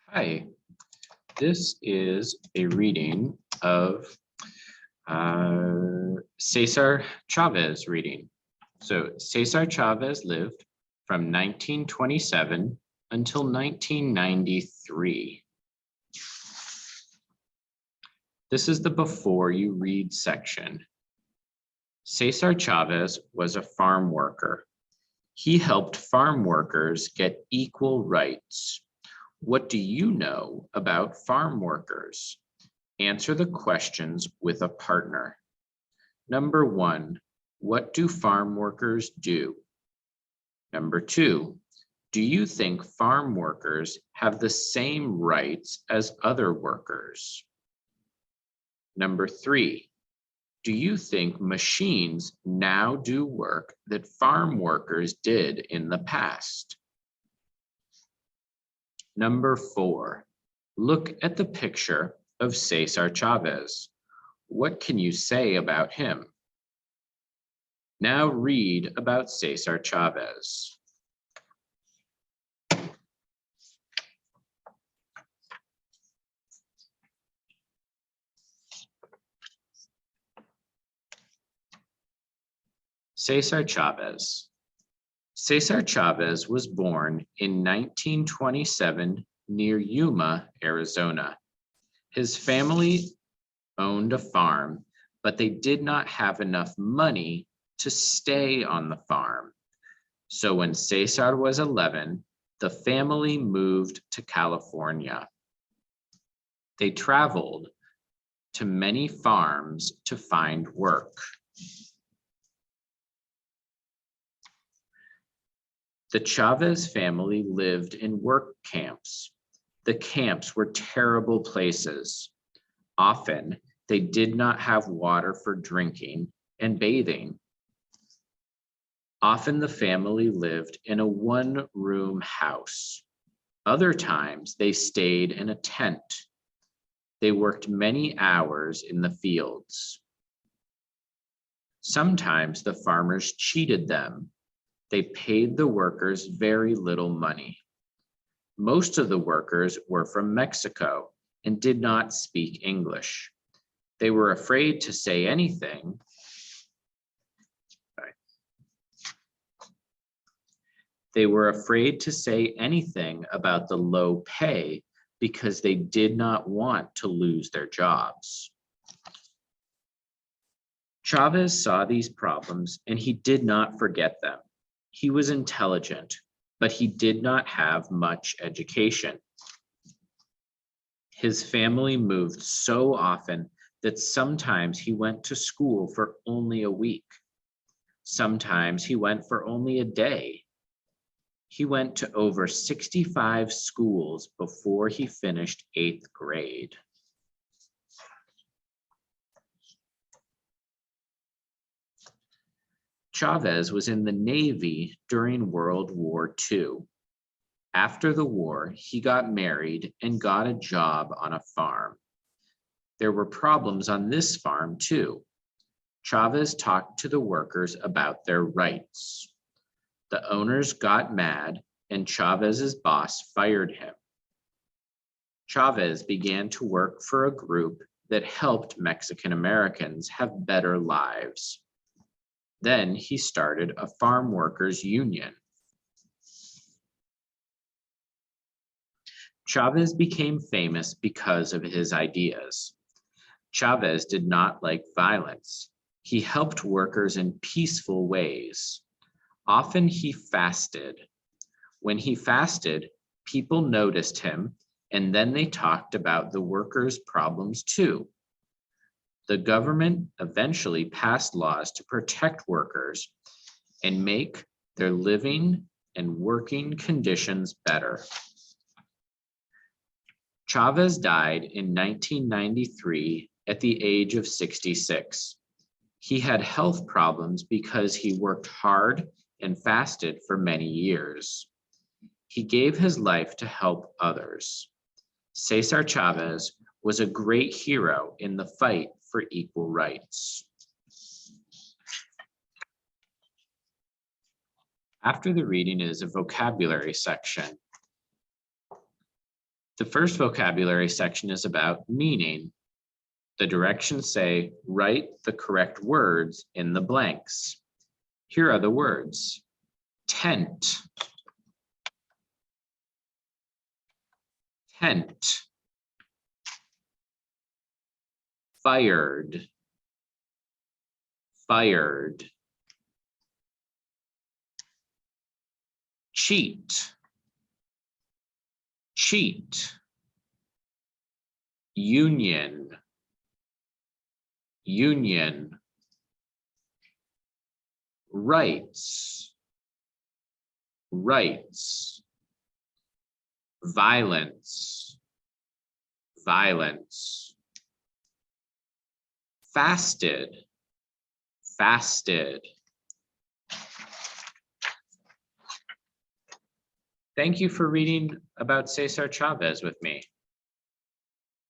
Hi, this is a reading of Cesar Chavez reading. So Cesar Chavez lived from 1927 until 1993. This is the before you read section. Cesar Chavez was a farm worker. He helped farm workers get equal rights. What do you know about farm workers? Answer the questions with a partner. Number 1, what do farm workers do? Number 2, do you think farm workers have the same rights as other workers? Number 3, do you think machines now do work that farm workers did in the past? Number 4, look at the picture of Cesar Chavez. What can you say about him? Now read about Cesar Chavez. Cesar Chavez. Cesar Chavez was born in 1927 near Yuma, Arizona. His family owned a farm, but they did not have enough money to stay on the farm. So when Cesar was 11, the family moved to California. They traveled to many farms to find work. The Chavez family lived in work camps. The camps were terrible places. Often, they did not have water for drinking and bathing. Often the family lived in a one-room house. Other times they stayed in a tent. They worked many hours in the fields. Sometimes the farmers cheated them. They paid the workers very little money. Most of the workers were from Mexico and did not speak English. They were afraid to say anything. They were afraid to say anything about the low pay because they did not want to lose their jobs. Chavez saw these problems and he did not forget them. He was intelligent, but he did not have much education. His family moved so often that sometimes he went to school for only a week. Sometimes he went for only a day. He went to over 65 schools before he finished 8th grade. Chavez was in the Navy during World War II. After the war, he got married and got a job on a farm. There were problems on this farm too. Chavez talked to the workers about their rights. The owners got mad and Chavez's boss fired him. Chavez began to work for a group that helped Mexican Americans have better lives. Then he started a farm workers union. Chavez became famous because of his ideas. Chavez did not like violence. He helped workers in peaceful ways. Often he fasted. When he fasted, people noticed him, and then they talked about the workers' problems too. The government eventually passed laws to protect workers and make their living and working conditions better. Chavez died in 1993 at the age of 66. He had health problems because he worked hard and fasted for many years. He gave his life to help others. Cesar Chavez was a great hero in the fight for equal rights. After the reading is a vocabulary section. The first vocabulary section is about meaning. The directions say, write the correct words in the blanks. Here are the words: tent, tent, fired, fired, cheat, cheat, union, union, rights, rights, violence, violence, fasted, fasted. Thank you for reading about Cesar Chavez with me.